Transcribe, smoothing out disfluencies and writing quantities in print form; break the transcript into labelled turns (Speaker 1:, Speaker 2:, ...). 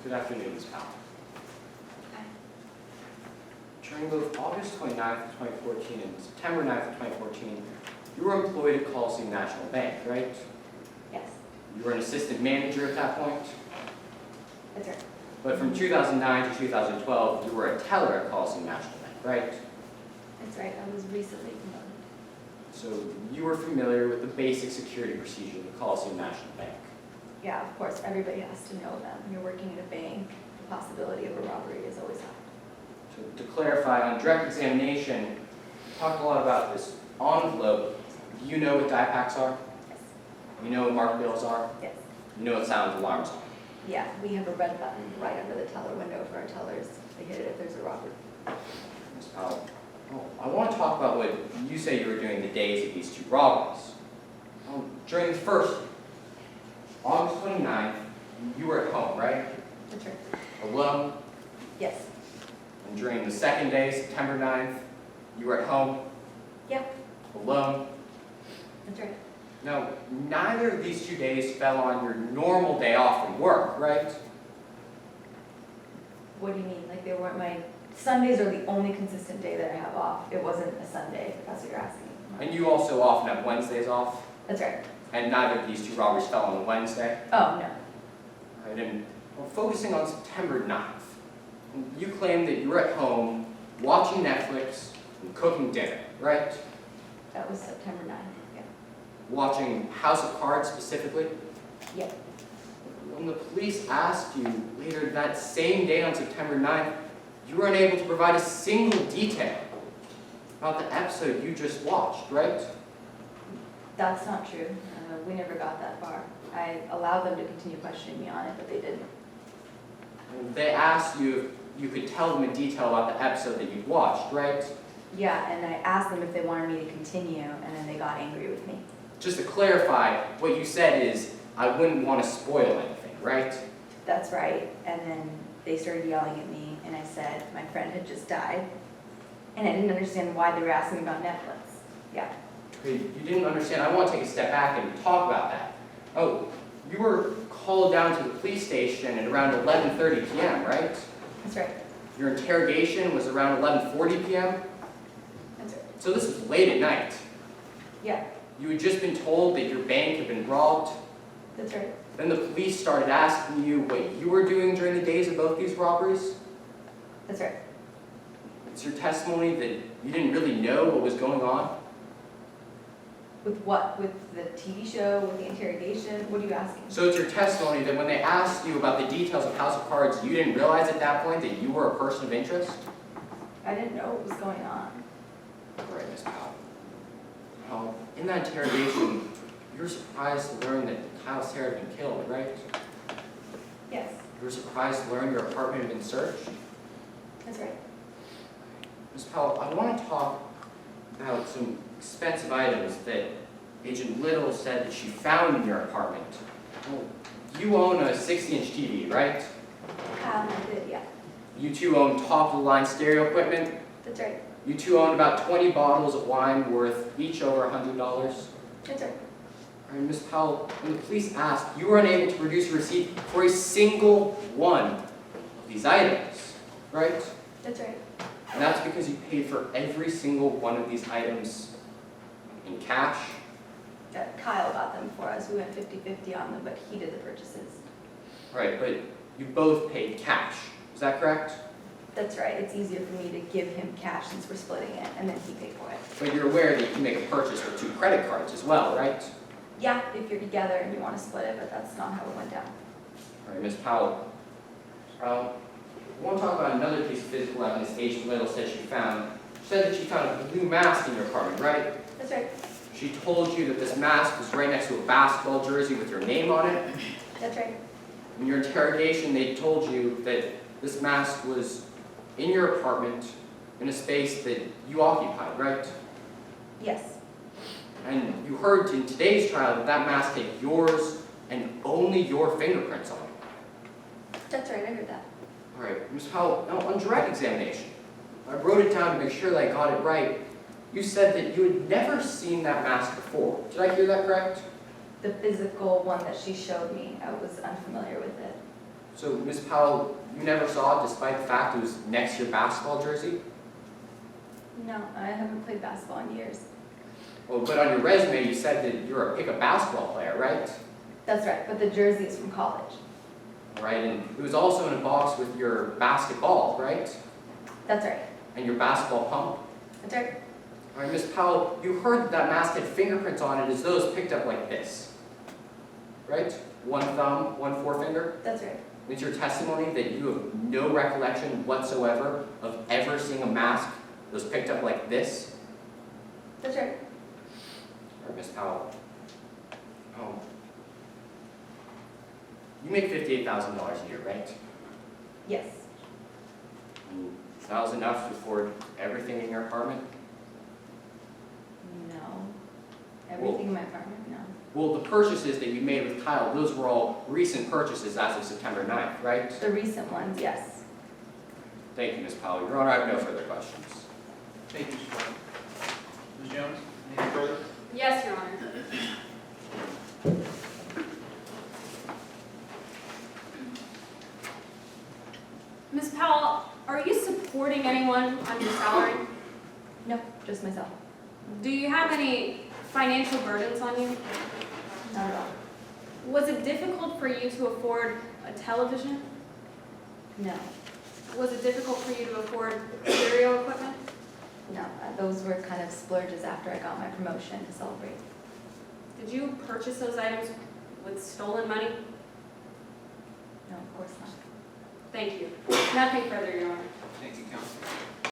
Speaker 1: Good afternoon, Ms. Powell.
Speaker 2: Hi.
Speaker 1: During both August 29th, 2014 and September 9th, 2014, you were employed at Coliseum National Bank, right?
Speaker 2: Yes,
Speaker 1: You were an assistant manager at that point,
Speaker 2: that's right.
Speaker 1: but from 2009 to 2012, you were a teller at Coliseum National Bank, right?
Speaker 2: That's right. I was recently promoted.
Speaker 1: So you were familiar with the basic security procedures of Coliseum National Bank.
Speaker 2: Yeah, of course, everybody has to know that. When you're working in a bank, the possibility of a robbery is always high.
Speaker 1: To clarify, on direct examination, you talked a lot about this envelope. Do you know what die packs are?
Speaker 2: Yes.
Speaker 1: You know what marked bills are?
Speaker 2: Yes.
Speaker 1: You know what sound alarms are?
Speaker 2: Yeah, we have a red button right under the teller window for our tellers. They hit it if there's a robbery.
Speaker 1: Ms. Powell, I want to talk about what you say you were doing the days of these two robberies. During the first, August 29th, you were at home, right?
Speaker 2: That's right.
Speaker 1: Alone.
Speaker 2: Yes.
Speaker 1: And during the second day, September 9th, you were at home,
Speaker 2: Yep.
Speaker 1: alone.
Speaker 2: That's right.
Speaker 1: Now, neither of these 2 days fell on your normal day off from work, right?
Speaker 2: What do you mean? Like they weren't my Sundays are the only consistent day that I have off. It wasn't a Sunday, if that's what you're asking.
Speaker 1: And you also often have Wednesdays off,
Speaker 2: That's right.
Speaker 1: and neither of these two robberies fell on a Wednesday.
Speaker 2: Oh, no.
Speaker 1: Right, and focusing on September 9th, you claim that you were at home watching Netflix and cooking dinner, right?
Speaker 2: That was September 9th. Yeah.
Speaker 1: Watching House of Cards specifically.
Speaker 2: Yeah.
Speaker 1: When the police asked you later that same day on September 9th, you were unable to provide a single detail about the episode you just watched, right?
Speaker 2: That's not true. We never got that far. I allowed them to continue questioning me on it, but they didn't.
Speaker 1: And they asked you if you could tell them in detail about the episode that you'd watched, right?
Speaker 2: Yeah, and I asked them if they wanted me to continue, and then they got angry with me.
Speaker 1: Just to clarify, what you said is, I wouldn't want to spoil anything, right?
Speaker 2: That's right. And then they started yelling at me, and I said my friend had just died, and I didn't understand why they were asking me about Netflix. Yeah.
Speaker 1: You didn't understand. I want to take a step back and talk about that. Oh, you were called down to the police station at around 11:30 p.m., right?
Speaker 2: That's right.
Speaker 1: Your interrogation was around 11:40 p.m.?
Speaker 2: That's right.
Speaker 1: So this was late at night.
Speaker 2: Yeah.
Speaker 1: You had just been told that your bank had been robbed.
Speaker 2: That's right.
Speaker 1: Then the police started asking you what you were doing during the days of both these robberies.
Speaker 2: That's right.
Speaker 1: It's your testimony that you didn't really know what was going on.
Speaker 2: With what? With the TV show? With the interrogation? What are you asking?
Speaker 1: So it's your testimony that when they asked you about the details of House of Cards, you didn't realize at that point that you were a person of interest?
Speaker 2: I didn't know what was going on.
Speaker 1: All right, Ms. Powell. In that interrogation, you were surprised to learn that Kyle Sarah had been killed, right?
Speaker 2: Yes.
Speaker 1: You were surprised to learn your apartment had been searched?
Speaker 2: That's right.
Speaker 1: Ms. Powell, I want to talk about some expensive items that Agent Little said that she found in your apartment. Well, you own a 60-inch TV, right?
Speaker 2: I did, yeah.
Speaker 1: You two own top-of-the-line stereo equipment.
Speaker 2: That's right.
Speaker 1: You two own about 20 bottles of wine worth each over $100.
Speaker 2: That's right.
Speaker 1: All right, Ms. Powell, when the police asked, you were unable to produce a receipt for a single one of these items, right?
Speaker 2: That's right.
Speaker 1: And that's because you paid for every single one of these items in cash.
Speaker 2: Kyle got them for us. We went 50-50 on them, but he did the purchases.
Speaker 1: Right, but you both paid cash. Is that correct?
Speaker 2: That's right. It's easier for me to give him cash since we're splitting it, and then he paid for it.
Speaker 1: But you're aware that you can make a purchase with 2 credit cards as well, right?
Speaker 2: Yeah, if you're together and you want to split it, but that's not how it went down.
Speaker 1: All right, Ms. Powell. I want to talk about another piece of physical evidence Agent Little said she found. She said that she found a blue mask in your apartment, right?
Speaker 2: That's right.
Speaker 1: She told you that this mask was right next to a basketball jersey with your name on it.
Speaker 2: That's right.
Speaker 1: In your interrogation, they told you that this mask was in your apartment in a space that you occupied, right?
Speaker 2: Yes.
Speaker 1: And you heard in today's trial that that mask had yours and only your fingerprints on it.
Speaker 2: That's right. I heard that.
Speaker 1: All right, Ms. Powell, now on direct examination, I wrote it down to make sure that I got it right. You said that you had never seen that mask before. Did I hear that correct?
Speaker 2: The physical one that she showed me, I was unfamiliar with it.
Speaker 1: So, Ms. Powell, you never saw it despite the fact it was next to your basketball jersey?
Speaker 2: No, I haven't played basketball in years.
Speaker 1: Well, but on your resume, you said that you're a pickup basketball player, right?
Speaker 2: That's right, but the jersey is from college.
Speaker 1: Right, and it was also in a box with your basketball, right?
Speaker 2: That's right.
Speaker 1: And your basketball pump.
Speaker 2: That's right.
Speaker 1: All right, Ms. Powell, you heard that that mask had fingerprints on it as those picked up like this, right? One thumb, one forefinger.
Speaker 2: That's right.
Speaker 1: It's your testimony that you have no recollection whatsoever of ever seeing a mask that was picked up like this.
Speaker 2: That's right.
Speaker 1: All right, Ms. Powell. Oh. You make $58,000 a year, right?
Speaker 2: Yes.
Speaker 1: And that was enough to afford everything in your apartment?
Speaker 2: No. Everything in my apartment, no.
Speaker 1: Well, the purchases that you made with Kyle, those were all recent purchases as of September 9th, right?
Speaker 2: The recent ones, yes.
Speaker 1: Thank you, Ms. Powell. Your Honor, I have no further questions.
Speaker 3: Thank you, Mr. White. Ms. Jones, anything further?
Speaker 4: Yes, Your Honor. Ms. Powell, are you supporting anyone on your salary?
Speaker 2: No, just myself.
Speaker 4: Do you have any financial burdens on you?
Speaker 2: Not at all.
Speaker 4: Was it difficult for you to afford a television?
Speaker 2: No.
Speaker 4: Was it difficult for you to afford stereo equipment?
Speaker 2: No, those were kind of splurges after I got my promotion to celebrate.
Speaker 4: Did you purchase those items with stolen money?
Speaker 2: No, of course not.
Speaker 4: Thank you. Nothing further, Your Honor.
Speaker 3: Thank you, counsel.